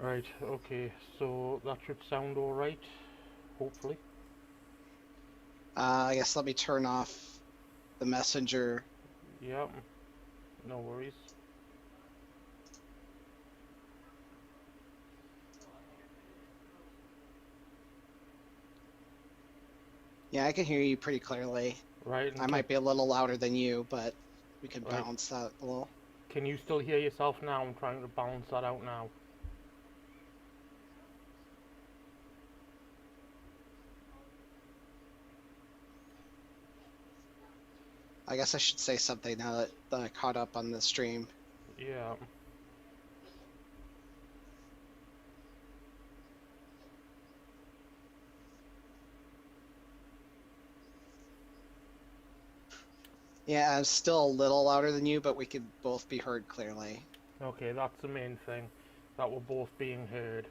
Right, okay, so that should sound alright, hopefully. I guess let me turn off the messenger. Yep, no worries. Yeah, I can hear you pretty clearly. Right, I and might be a little louder than you, but we can right, balance that a little. can you still hear yourself now? I'm trying to balance that out now. I guess I should say something now that I caught up on the stream. Yeah, Yeah, I'm still a little louder than you, but we could both be heard clearly. okay, that's the main thing, that we're both being heard.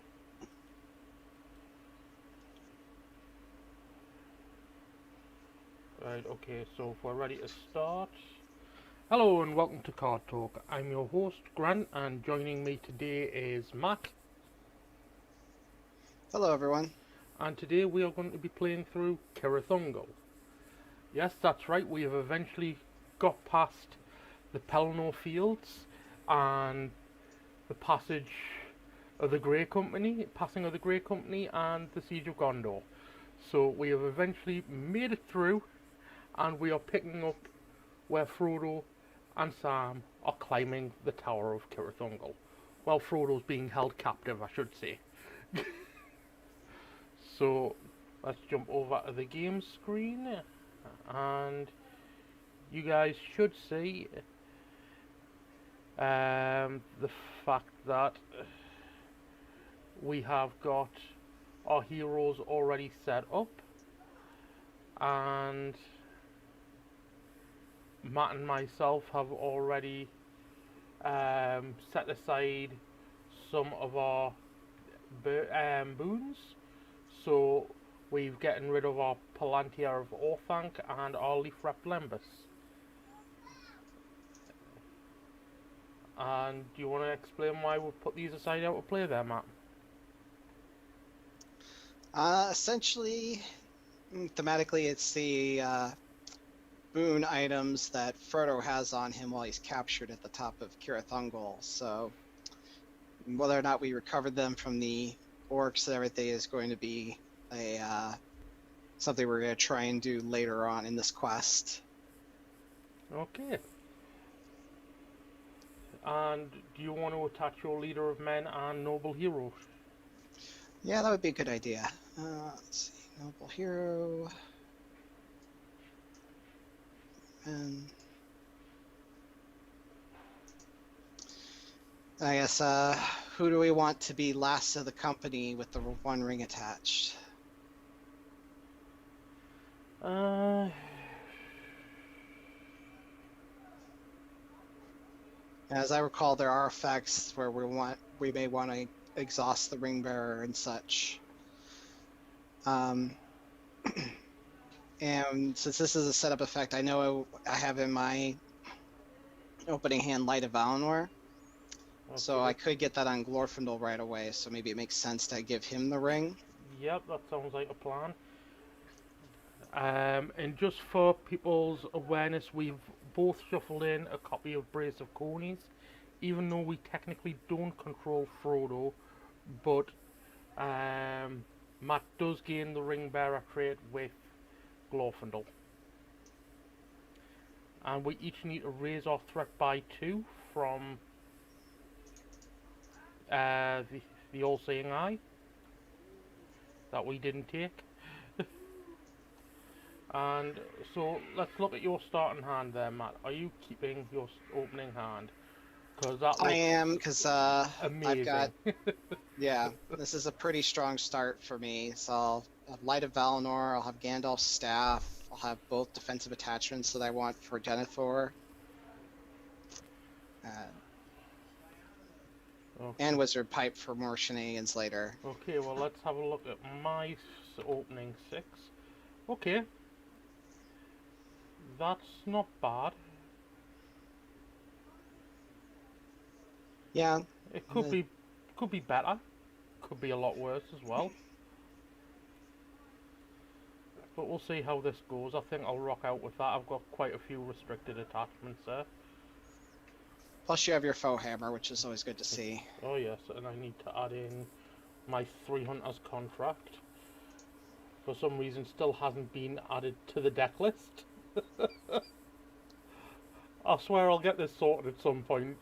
Right, okay, so if we're ready to start. Hello and welcome to Card Talk. I'm your host, Grant, and joining me today is Matt. Hello, everyone. And today we are going to be playing through Cirth Ungol. Yes, that's right, we have eventually got past the Pelennor Fields and the passage of the Grey Company, passing of the Grey Company, and the Siege of Gondor. So we have eventually made it through, and we are picking up where Frodo and Sam are climbing the Tower of Cirth Ungol. Well, Frodo's being held captive, I should say. So let's jump over to the game screen, and you guys should see the fact that we have got our heroes already set up, and Matt and myself have already set aside some of our boons. So we've getting rid of our Palantir of Orthanc and our Leaf Replembus. And do you want to explain why we put these aside out to play there, Matt? Essentially, thematically, it's the boon items that Frodo has on him while he's captured at the top of Cirth Ungol. So whether or not we recover them from the orcs and everything is going to be a something we're going to try and do later on in this quest. Okay. And do you want to attach your leader of men and noble heroes? Yeah, that would be a good idea. Let's see, noble hero. And I guess who do we want to be last of the company with the one ring attached? Uh, As I recall, there are effects where we may want to exhaust the ring bearer and such. And since this is a setup effect, I know I have in my opening hand Light of Valinor, so I okay. could get that on Glorfindel right away. So maybe it makes sense to give him the ring. Yep, that sounds like a plan. And just for people's awareness, we've both shuffled in a copy of Brace of Conies, even though we technically don't control Frodo, but Matt does gain the Ring Bearer trait with Glorfindel. And we each need to raise our threat by 2 from the All-Seeing Eye that we didn't take. And so let's look at your starting hand there, Matt. Are you keeping your opening hand? Because that I looks am, because I've got, amazing. yeah, this is a pretty strong start for me. So I'll have Light of Valinor, I'll have Gandalf's staff, I'll have both defensive attachments that I want for Denethor. Uh, and Okay. Wizard Pipe for more shenanigans later. Okay, well, let's have a look at my opening 6. Okay. That's not bad. Yeah, It could be better. could be a lot worse as well. But we'll see how this goes. I think I'll rock out with that. I've got quite a few restricted attachments there. Plus you have your faux hammer, which is always good to see. Oh yes, and I need to add in my 3 hunters contract. For some reason still hasn't been added to the deck list. I swear I'll get this sorted at some point.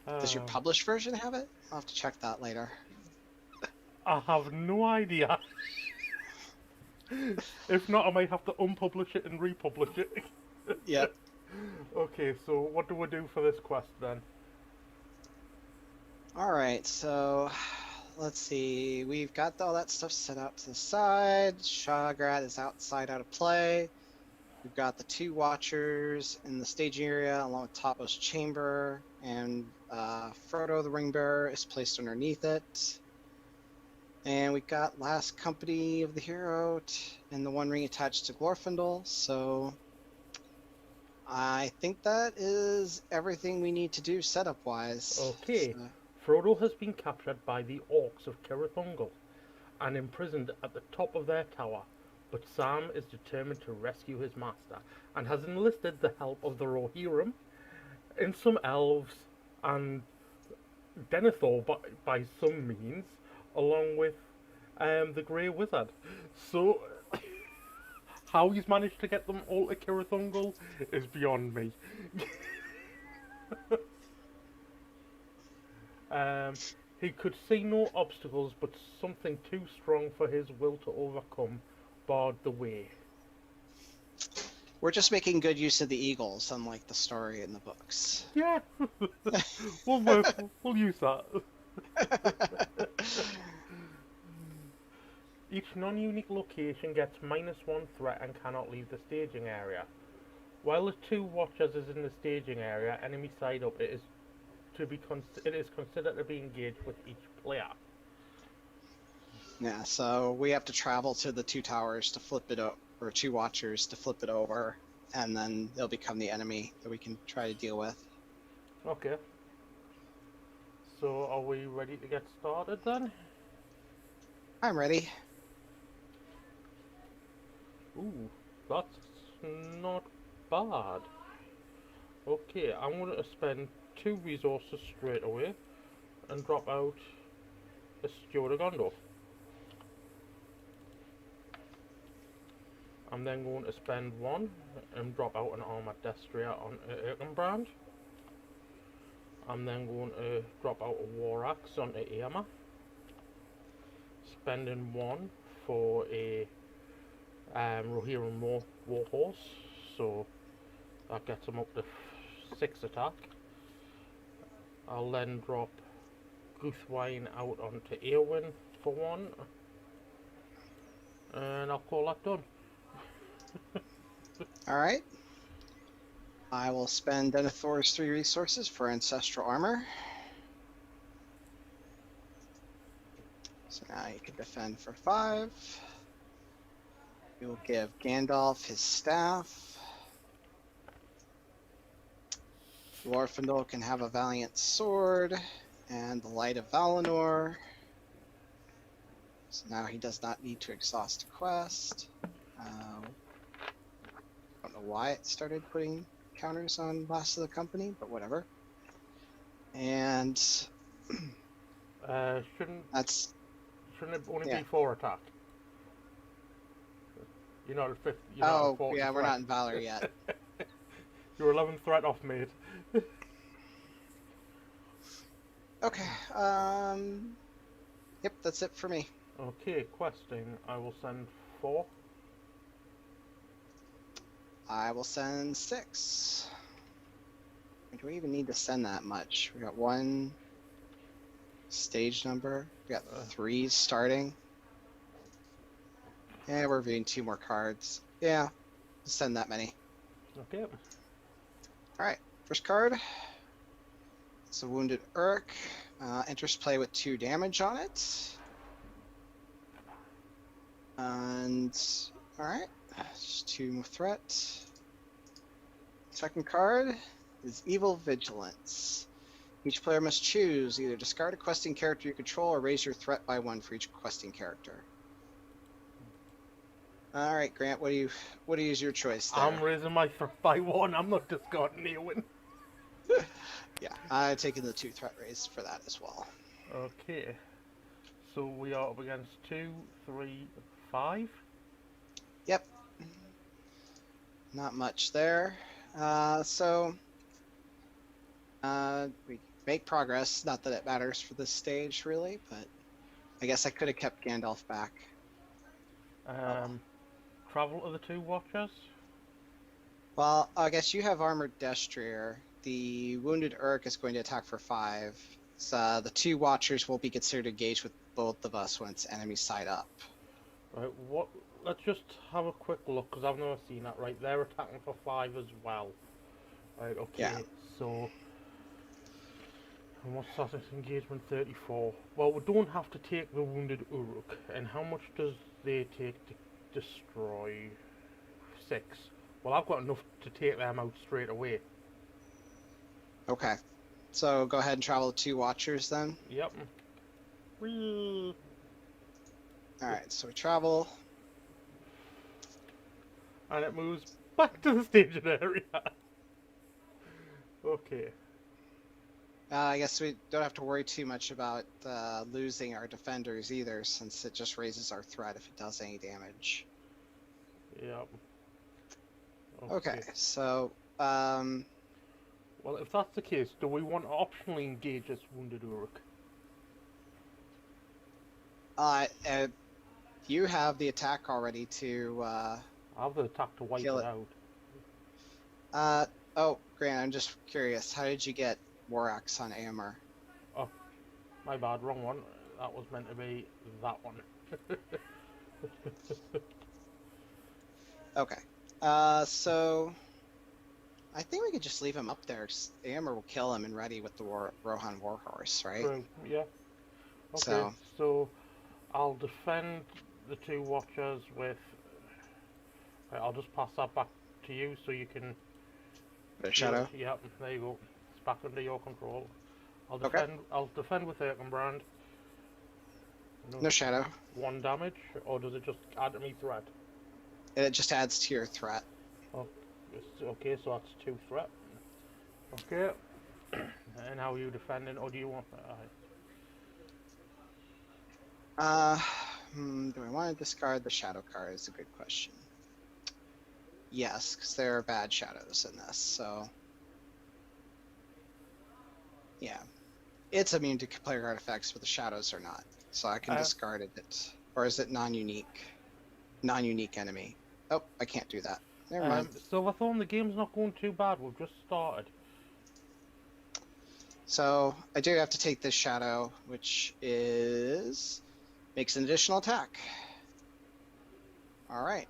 Does your published version have it? I'll have to check that later. I have no idea. If not, I might have to unpublish it and republish it. Yep. Okay, so what do we do for this quest then? Alright, so let's see. We've got all that stuff set out to the side. Shagrat is outside out of play. We've got the 2 watchers in the staging area along with Toppo's chamber, and Frodo the ring bearer is placed underneath it. And we've got last company of the hero and the 1 ring attached to Glorfindel, so I think that is everything we need to do setup-wise. Okay, So, Frodo has been captured by the orcs of Cirth Ungol and imprisoned at the top of their tower, but Sam is determined to rescue his master and has enlisted the help of the Rohirrim and some elves and Denethor by some means, along with the Grey Wizard. So, how he's managed to get them all to Cirth Ungol is beyond me. He could see no obstacles, but something too strong for his will to overcome barred the way. we're just making good use of the eagles, unlike the story in the books. Yeah, we'll use that. Each non-unique location gets -1 threat and cannot leave the staging area. While the 2 watchers is in the staging area, enemy side up, it is considered to be engaged with each player. Yeah, so we have to travel to the 2 towers to flip it over, or 2 watchers to flip it over, and then they'll become the enemy that we can try to deal with. Okay. So are we ready to get started then? I'm ready. Ooh, that's not bad. Okay, I'm going to spend 2 resources straight away and drop out a Steward of Gondor. I'm then going to spend 1 and drop out an Armored Destrier on Erkenbrand. I'm then going to drop out a War Axe onto Eomer. Spending 1 for a Rohirrim Warhorse, so that gets him up to 6 attack. I'll then drop Guthwine out onto Eowyn for 1, and I'll call that done. Alright. I will spend Denethor's 3 resources for Ancestral Armor. So now you can defend for 5. We will give Gandalf his staff. Glorfindel can have a Valiant Sword and the Light of Valinor. So now he does not need to exhaust a quest. Don't know why it started putting counters on Last of the Company, but whatever. And Shouldn't it only yeah. be 4 attack? You're not at 5th. You're not at 4th yeah, we're threat. not in Valor yet. You're 11th threat off, mate. Okay. Yep, that's it for me. Okay, questing. I will send 4. I will send 6. Do we even need to send that much? We got 1 stage number. We got 3 starting. Yeah, we're reviewing 2 more cards. Yeah, send that many. Okay. Alright, first card. It's a Wounded Urk. Enters play with 2 damage on it. And, alright, just 2 more threat. Second card is Evil Vigilance. Each player must choose either discard a questing character you control or raise your threat by 1 for each questing character. All right, Grant, what is your choice there? I'm raising my threat by 1. I'm not discarding anyone. Yeah, I'm taking the 2 threat raise for that as well. Okay. So we are up against 2, 3, 5. Yep. Not much there. We make progress. Not that it matters for this stage, really, but I guess I could have kept Gandalf back. Travel to the 2 watchers. Well, I guess you have Armored Destrier. The Wounded Urk is going to attack for 5. So the 2 watchers will be considered engaged with both of us when it's enemy side up. Right, what? Let's just have a quick look, because I've never seen that. Right, they're attacking for 5 as well. Right, okay, Yeah. so... And what's that engagement? 34. Well, we don't have to take the Wounded Uruk. And how much does they take to destroy? 6. Well, I've got enough to take them out straight away. Okay. So go ahead and travel to 2 watchers then. Yep. Whee! Alright, so we travel. And it moves back to the staging area. Okay. I guess we don't have to worry too much about losing our defenders either, since it just raises our threat if it does any damage. Yep. Okay, so well, if that's the case, do we want to optionally engage this Wounded Uruk? you have the attack already to I have the attack to wipe kill it it. out. Oh, Grant, I'm just curious. How did you get War Axe on Amber? Oh, my bad, wrong one. That was meant to be that one. Okay. So I think we could just leave him up there. Amber will kill him and ready with the Rohan Warhorse, right? True, yeah. Okay, so I'll defend the 2 watchers with... Right, I'll just pass that back to you so you can... The shadow? Yep, there you go. It's back under your control. I'll defend with Erkenbrand. No shadow. 1 damage, or does it just add to me threat? It just adds to your threat. Oh, okay, so that's 2 threat. Okay. And how are you defending, or do you want... Do I want to discard the shadow card is a good question. Yes, because there are bad shadows in this, so... Yeah. It's immune to player artifacts, but the shadows are not. So I can discard it. Or is it non-unique? Non-unique enemy. Oh, I can't do that. Never mind. Silverthorn, the game's not going too bad. We've just started. So I do have to take this shadow, which is... makes an additional attack. Alright.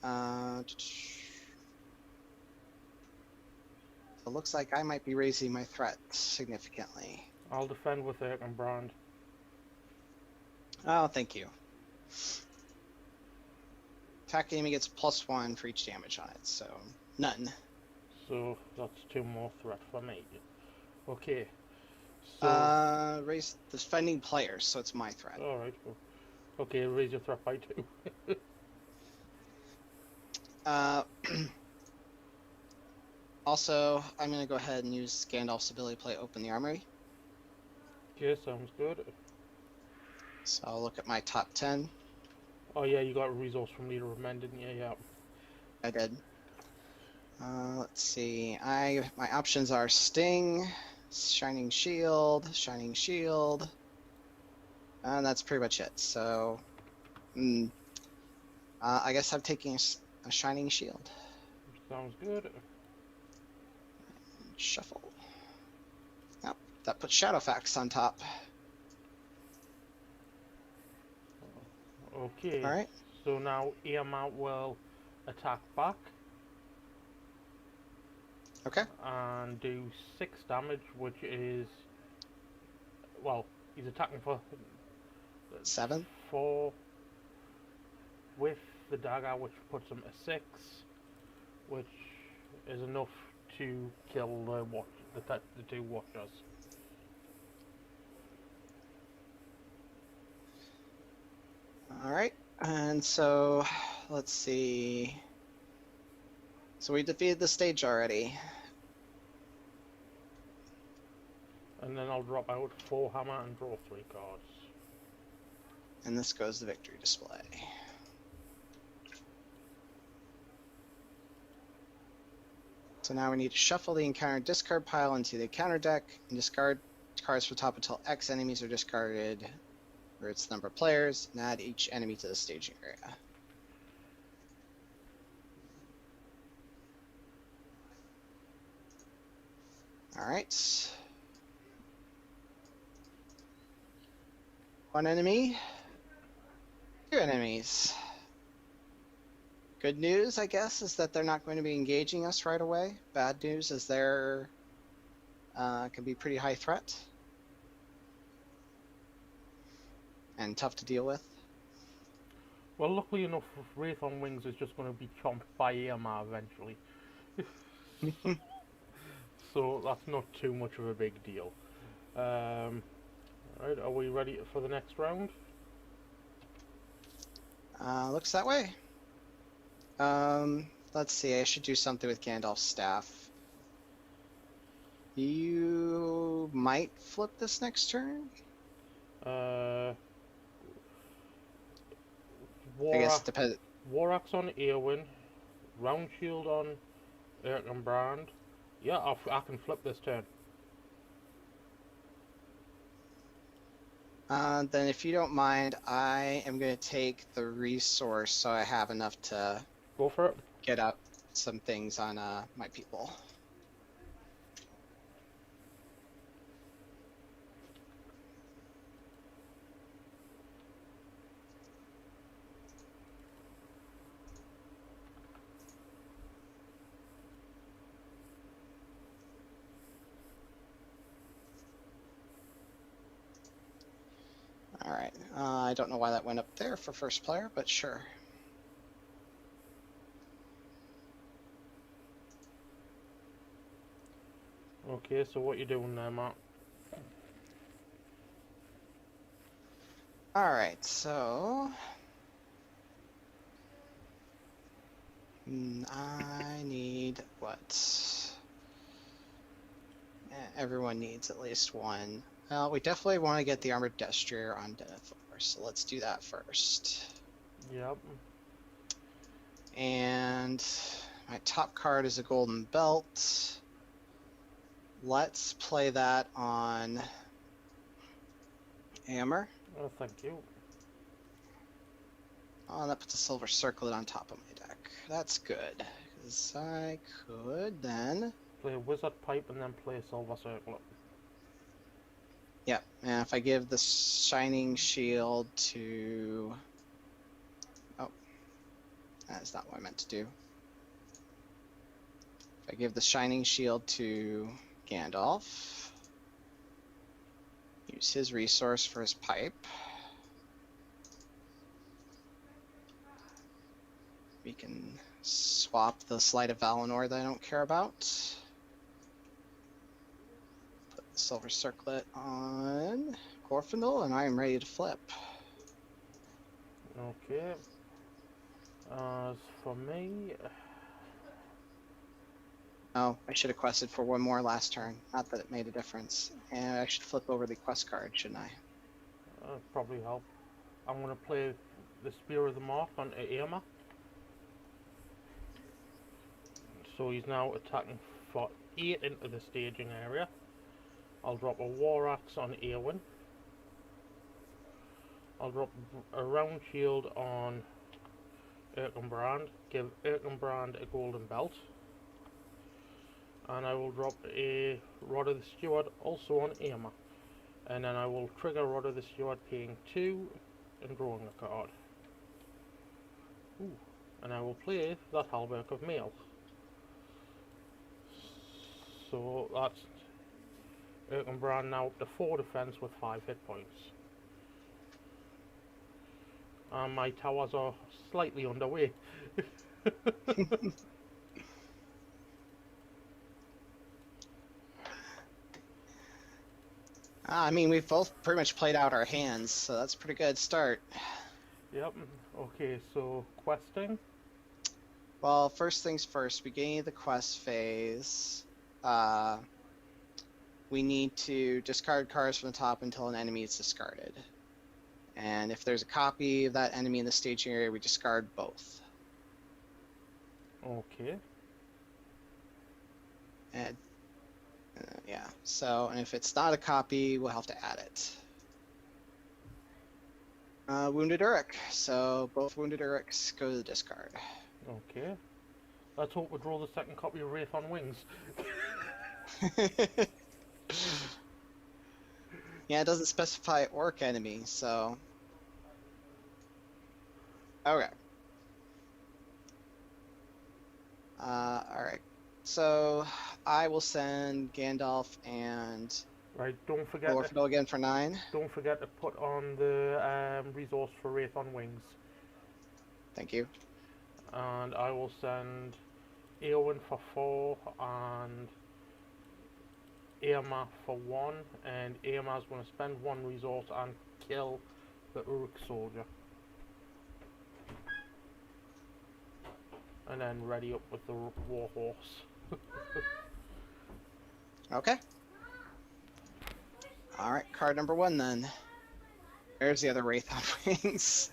So it looks like I might be raising my threat significantly. I'll defend with Erkenbrand. Oh, thank you. Attack enemy gets +1 for each damage on it, so none. So that's 2 more threat for me. Okay. So, raise defending players, so it's my threat. Alright. Okay, raise your threat by 2. Also, I'm going to go ahead and use Gandalf's ability to play Open the Armory. Okay, sounds good. So I'll look at my top 10. Oh yeah, you got a resource from Leader of Men, didn't you? Yeah. I did. Let's see. My options are Sting, Shining Shield, and that's pretty much it. So, I guess I'm taking a Shining Shield. Sounds good. Shuffle. Yep, that puts Shadowfax on top. Okay. Alright. So now Earmount will attack back. Okay. And do 6 damage, which is... Well, he's attacking for... 7? 4 with the dagger, which puts him at 6, which is enough to kill the two watchers. Alright, and so let's see. So we defeated the stage already. And then I'll drop out 4 hammer and draw 3 cards. And this goes to victory display. So now we need to shuffle the encounter discard pile into the counter deck and discard cards from top until X enemies are discarded, or its number of players, and add each enemy to the staging area. Alright. 1 enemy. 2 enemies. Good news, I guess, is that they're not going to be engaging us right away. Bad news is they're can be pretty high threat and tough to deal with. Well, luckily enough, Wraith on Wings is just going to be chomped by Irma eventually. So that's not too much of a big deal. Right, are we ready for the next round? Looks that way. Let's see, I should do something with Gandalf's staff. You might flip this next turn? I guess it depends. War Axe on Eowyn, Round Shield on Erkenbrand. Yeah, I can flip this turn. Then if you don't mind, I am going to take the resource so I have enough to Go for it. get up some things on my people. Alright, I don't know why that went up there for first player, but sure. Okay, so what you doing there, Matt? Alright, so I need what? Everyone needs at least one. Well, we definitely want to get the Armored Destroyer on Denethor, so let's do that first. Yep. And my top card is a Golden Belt. Let's play that on Hammer. Oh, thank you. Oh, and that puts a Silver Circlet on top of my deck. That's good, because I could then... Play a Wizard Pipe and then play a Silver Circlet. Yep, and if I give the Shining Shield to... Oh, that's not what I meant to do. If I give the Shining Shield to Gandalf, use his resource for his pipe, we can swap the Sleight of Valinor that I don't care about. Silver Circlet on Glorfindel, and I am ready to flip. Okay. As for me... Oh, I should have quested for one more last turn. Not that it made a difference. And I should flip over the quest card, shouldn't I? Probably help. I'm going to play the Spear of the Mark on Irma. So he's now attacking for 8 into the staging area. I'll drop a War Axe on Eowyn. I'll drop a Round Shield on Erkenbrand. Give Erkenbrand a Golden Belt. And I will drop a Rod of the Steward also on Irma. And then I will trigger Rod of the Steward paying 2 and drawing a card. Ooh. And I will play that Halberg of Mail. So that's Erkenbrand now up to 4 defense with 5 hit points. And my towers are slightly underway. I mean, we've both pretty much played out our hands, so that's a pretty good start. Yep. Okay, so questing. Well, first things first, beginning of the quest phase, uh, we need to discard cards from the top until an enemy is discarded. And if there's a copy of that enemy in the staging area, we discard both. Okay. And yeah, so, and if it's not a copy, we'll have to add it. Wounded Uruk, so both Wounded Uruks go to the discard. Okay. Let's hope we draw the second copy of Wraith on Wings. Yeah, it doesn't specify orc enemy, so... Okay. Alright. So, I will send Gandalf and Right, don't forget Glorfindel again for 9. don't forget to put on the resource for Wraith on Wings. Thank you. And I will send Eowyn for 4 and Irma for 1, and Irma's going to spend 1 resource and kill the Uruk soldier. And then ready up with the war horse. Okay. Alright, card number 1 then. There's the other Wraith on Wings.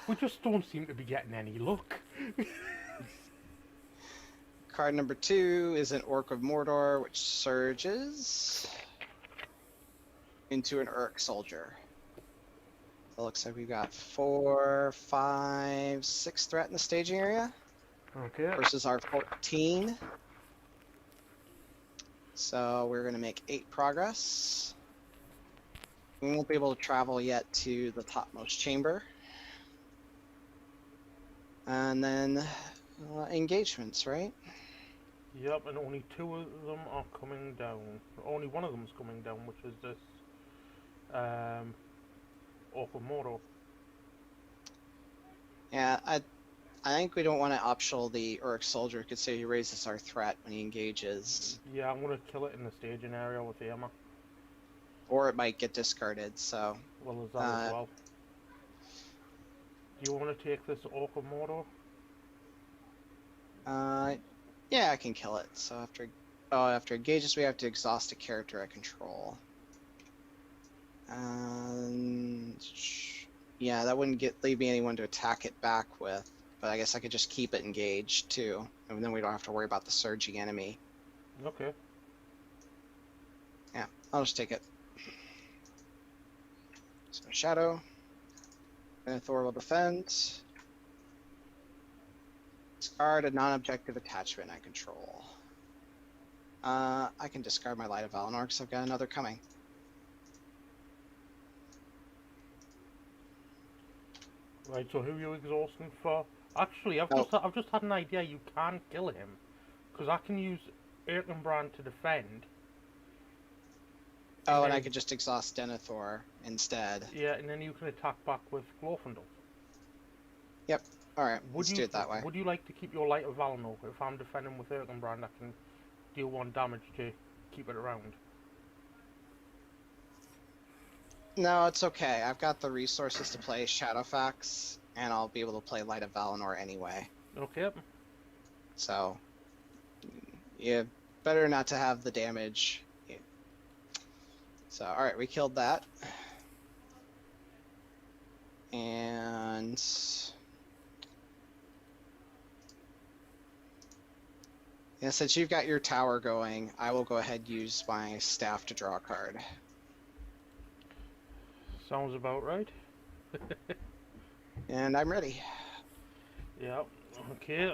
We just don't seem to be getting any luck. Card number 2 is an Orc of Mordor, which surges into an Uruk soldier. So it looks like we've got 4, 5, 6 threat in the staging area Okay. versus our 14. So we're going to make 8 progress. We won't be able to travel yet to the topmost chamber. And then engagements, right? Yep, and only 2 of them are coming down. Only one of them's coming down, which is this Orc of Mordor. Yeah, I think we don't want to optional the Uruk soldier because say he raises our threat when he engages. Yeah, I'm gonna kill it in the staging area with Irma. Or it might get discarded, so... Well, there's that as well. Do you want to take this Orc of Mordor? Yeah, I can kill it. So after engages, we have to exhaust a character I control. Yeah, that wouldn't leave me anyone to attack it back with. But I guess I could just keep it engaged too, and then we don't have to worry about the surging enemy. Okay. Yeah, I'll just take it. So Shadow. Thor will defend. Discard a non-objective attachment I control. I can discard my Light of Valinor because I've got another coming. Right, so who are you exhausting for? Actually, I've just had an idea. You can kill him, because I can use Erkenbrand to defend. Oh, and I could just exhaust Denethor instead. Yeah, and then you can attack back with Glorfindel. Yep. Alright, let's do it that way. Would you like to keep your Light of Valinor? If I'm defending with Erkenbrand, I can deal 1 damage to keep it around. No, it's okay. I've got the resources to play Shadowfax, and I'll be able to play Light of Valinor anyway. Okay. So, yeah, better not to have the damage. So, alright, we killed that. And... yeah, since you've got your tower going, I will go ahead and use my staff to draw a card. Sounds about right. And I'm ready. Yeah, okay.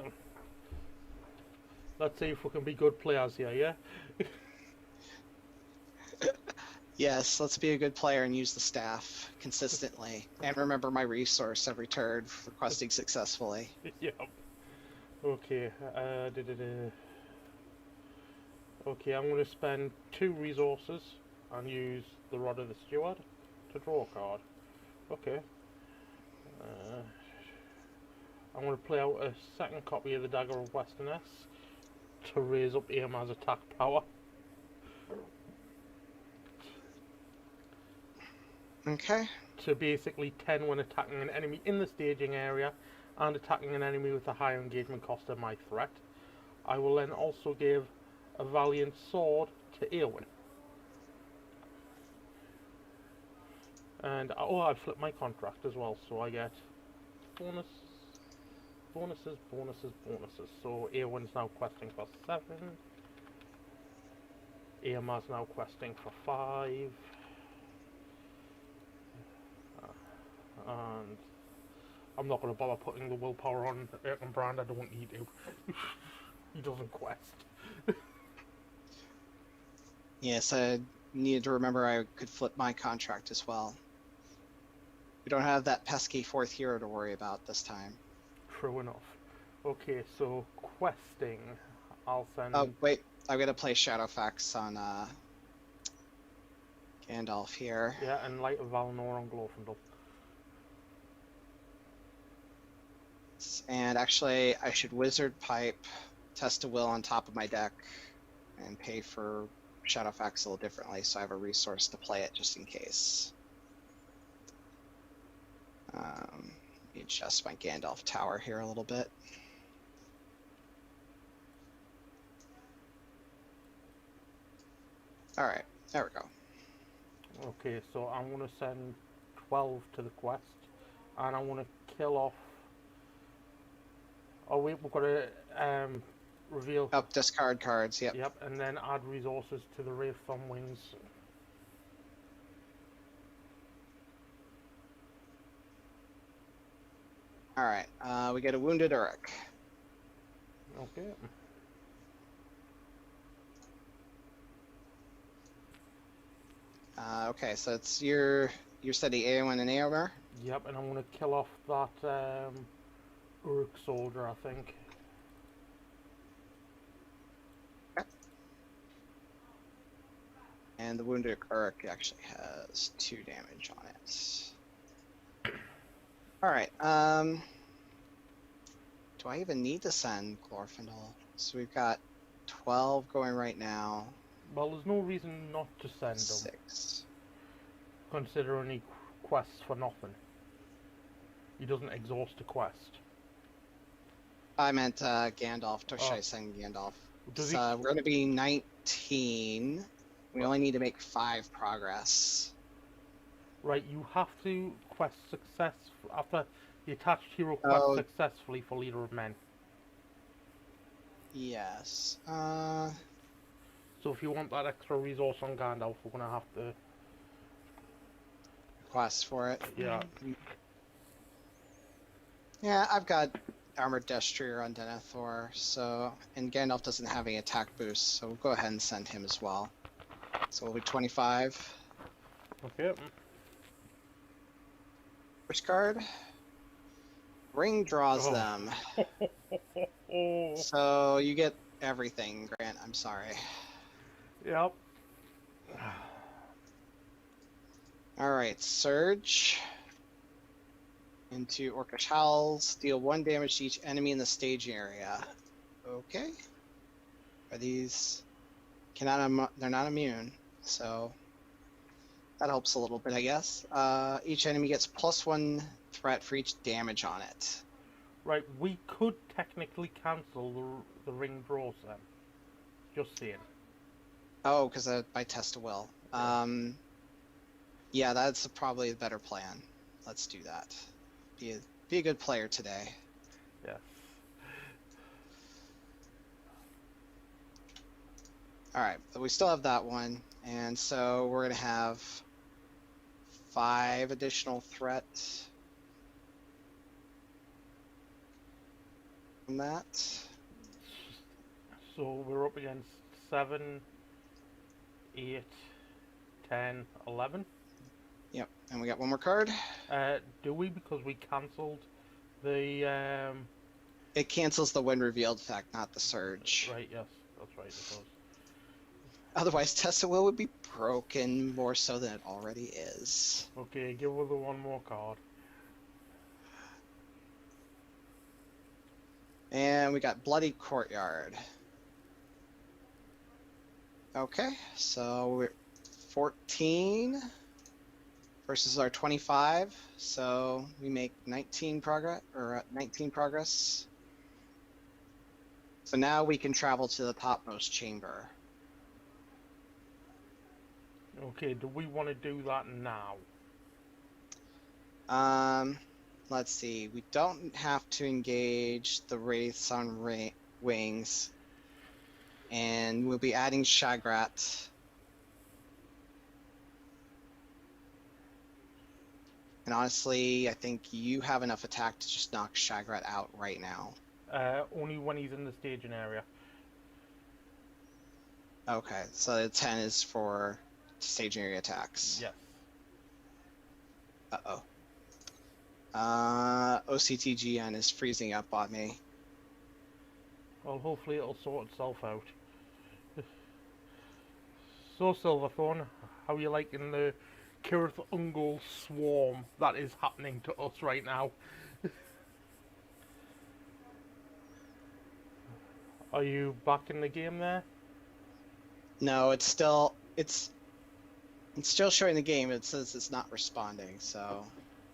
Let's see if we can be good players here, yeah? Yes, let's be a good player and use the staff consistently. And remember my resource every turn for questing successfully. Yep. Okay, okay, I'm going to spend 2 resources and use the Rod of the Steward to draw a card. Okay. I'm going to play out a second copy of the Dagger of Westerness to raise up Irma's attack power. Okay. to basically 10 when attacking an enemy in the staging area and attacking an enemy with a higher engagement cost than my threat. I will then also give a Valiant Sword to Eowyn. And I flipped my contract as well, so I get bonuses. So Eowyn's now questing for 7. Eomar's now questing for 5. And I'm not going to bother putting the willpower on Brand, I don't need to. He doesn't quest. Yes, I needed to remember I could flip my contract as well. We don't have that pesky 4th hero to worry about this time. True enough. Okay, so questing. I'll send... Oh, wait. I'm going to play Shadowfax on Gandalf here. Yeah, and Light of Valinor on Glorfindel. And actually, I should Wizard Pipe Test of Will on top of my deck and pay for Shadowfax a little differently so I have a resource to play it just in case. Let me adjust my Gandalf tower here a little bit. Alright, there we go. Okay, so I'm going to send 12 to the quest, and I'm going to kill off... Oh wait, we've got to reveal... Oh, discard cards, yep. Yep, and then add resources to the Wraith on Wings. Alright, we get a Wounded Uruk. Okay. Okay, so it's your steady Eowyn and Eomer? Yep, and I'm going to kill off that Uruk soldier, I think. Okay. And the Wounded Uruk actually has 2 damage on it. Alright, do I even need to send Glorfindel? So we've got 12 going right now. Well, there's no reason not to send them. 6. Considering he quests for nothing. He doesn't exhaust a quest. I meant Gandalf. Should I Oh. send Gandalf? Does So, he... we're going to be 19. We only need to make 5 progress. Right, you have to quest success after the attached hero quests successfully for Leader of Men. Yes. So if you want that extra resource on Gandalf, we're going to have to... Quest for it. Yeah. Yeah, I've got Armored Destrier on Denethor, so... And Gandalf doesn't have any attack boost, so we'll go ahead and send him as well. So we'll be 25. Okay. Which card? Ring draws Oh. them. Oh. So you get everything, Grant. I'm sorry. Yep. Alright, Surge. Into Orcish Howls. Deal 1 damage to each enemy in the staging area. Okay. Are these... They're not immune, so... That helps a little bit, I guess. Each enemy gets +1 threat for each damage on it. Right, we could technically cancel the ring draws then. Just saying. Oh, because by Test of Will. Yeah, that's probably a better plan. Let's do that. Be a good player today. Yes. Alright, but we still have that one. And so we're going to have 5 additional threats from that. So we're up against 7, 8, 10, 11. Yep, and we got one more card. Do we? Because we cancelled the... It cancels the when revealed effect, not the surge. Right, yes, that's right, it does. Otherwise, Test of Will would be broken more so than it already is. Okay, give her the one more card. And we got Bloody Courtyard. Okay, so we're 14. versus our 25. So we make 19 progress, or 19 progress. So now we can travel to the topmost chamber. Okay, do we want to do that now? Let's see. We don't have to engage the wraiths on wings, and we'll be adding Shagrat. And honestly, I think you have enough attack to just knock Shagrat out right now. Only when he's in the staging area. Okay, so the 10 is for staging area attacks. Yes. Uh-oh. OCTGN is freezing up on me. Well, hopefully it'll sort itself out. So, Silverthorn, how are you liking the Cirth Ungol swarm that is happening to us right now? Are you back in the game there? No, it's still showing the game. It says it's not responding, so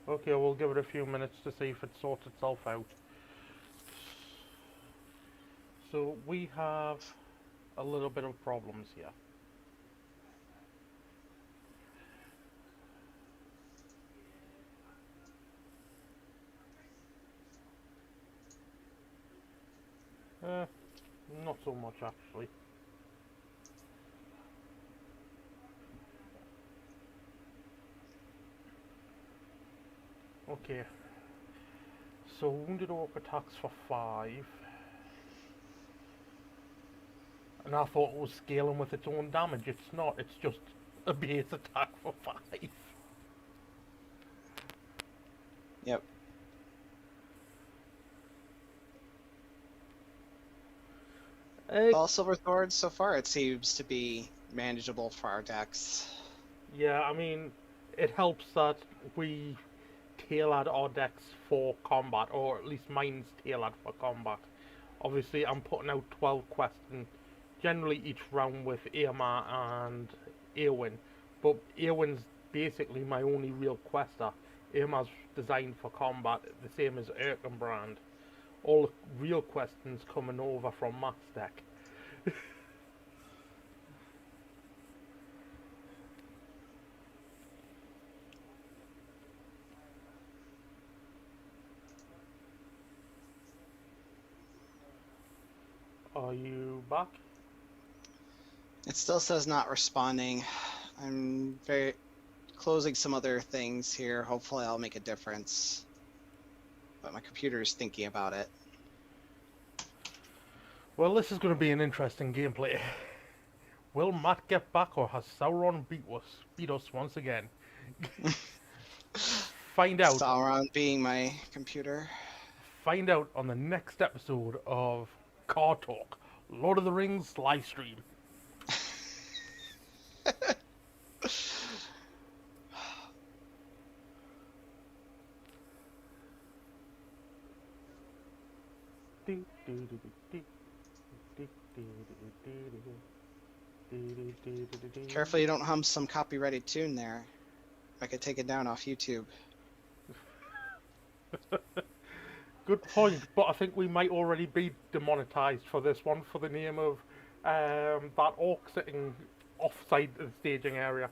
Okay, we'll give it a few minutes to see if it sorts itself out. So we have a little bit of problems here. Not so much actually. Okay. So wounded orc attacks for 5. And I thought it was scaling with its own damage. It's not, it's just a base attack for 5. yep. Well, Silverthorn, so far it seems to be manageable for our decks. Yeah, I mean, it helps that we tailored our decks for combat, or at least mine's tailored for combat. Obviously, I'm putting out 12 quests, and generally each round with Irma and Eowyn. But Eowyn's basically my only real quester. Irma's designed for combat, the same as Erkenbrand. All the real questions coming over from Matt's deck. Are you back? It still says not responding. I'm closing some other things here. Hopefully I'll make a difference. But my computer is thinking about it. Well, this is going to be an interesting gameplay. Will Matt get back, or has Sauron beat us once again? Find out. Sauron being my computer. Find out on the next episode of Car Talk, Lord of the Rings live stream. Careful you don't hum some copyrighted tune there. I could take it down off YouTube. Good point, but I think we might already be demonetized for this one for the name of that orc sitting offside the staging area.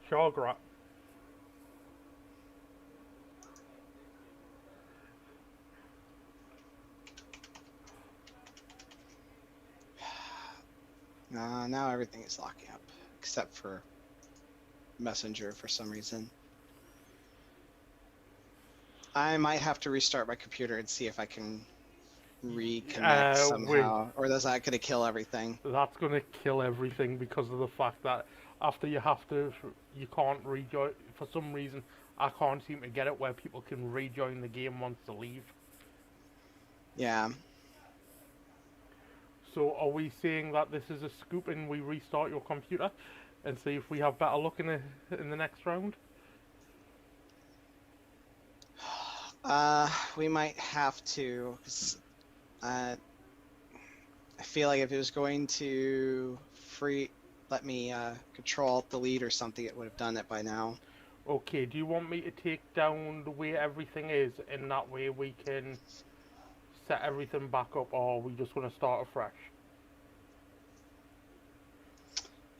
Shagrat. Now everything is locking up, except for Messenger for some reason. I might have to restart my computer and see if I can reconnect somehow, or is that going to kill everything? That's going to kill everything because of the fact that after you can't rejoin. For some reason, I can't seem to get it where people can rejoin the game once they leave. Yeah. So are we saying that this is a scoop and we restart your computer and see if we have better luck in the next round? We might have to, 'cause, I feel like if it was going to let me control delete or something, it would have done it by now. Okay, do you want me to take down the way everything is, and that way we can set everything back up, or are we just going to start afresh?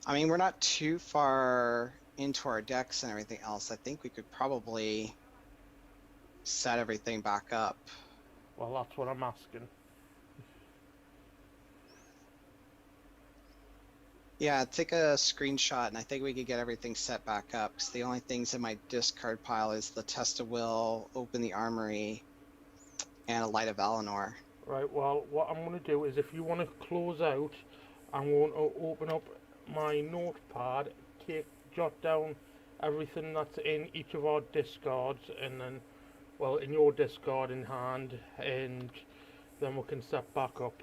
I mean, we're not too far into our decks and everything else. I think we could probably set everything back up. Well, that's what I'm asking. Yeah, take a screenshot, and I think we could get everything set back up. Because the only things in my discard pile is the Test of Will, Open the Armory, and a Light of Valinor. Right, well, what I'm going to do is, if you want to close out, I'm going to open up my notepad, jot down everything that's in each of our discards, and then, well, in your discard in hand, and then we can set back up.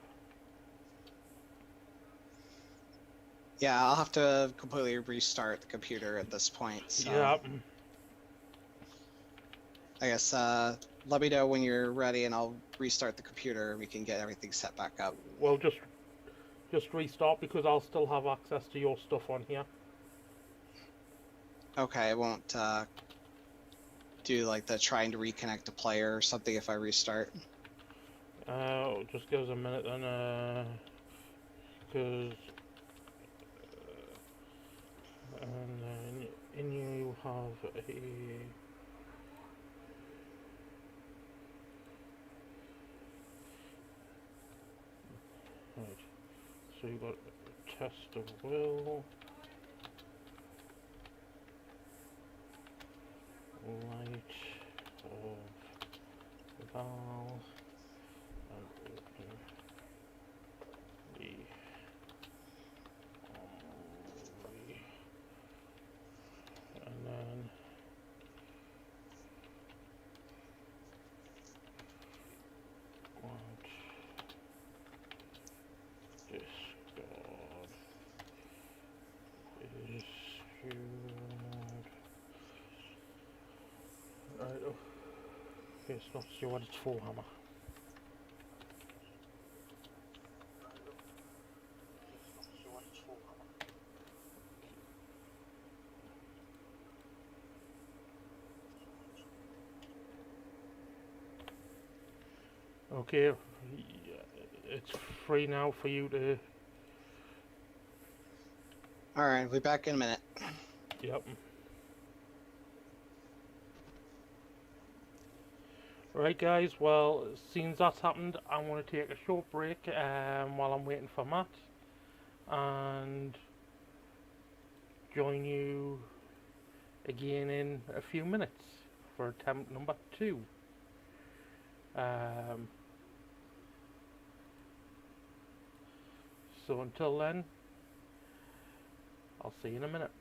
Yeah, I'll have to completely restart the computer at this point. So Yeah. I guess let me know when you're ready, and I'll restart the computer, and we can get everything set back up. Well, just restart, because I'll still have access to your stuff on here. Okay, I won't do like the trying to reconnect the player or something if I restart. Just give us a minute then, because and then in you have a right. So you got a Test of Will, Light of Val, and open the armory, and then want discard issued. Right, okay, it's not sure what it's for, hammer. Okay, it's free now for you to. All right, we'll be back in a minute. Yep. Right, guys, well, since that's happened, I'm going to take a short break while I'm waiting for Matt, and join you again in a few minutes for attempt number 2. So until then, I'll see you in a minute.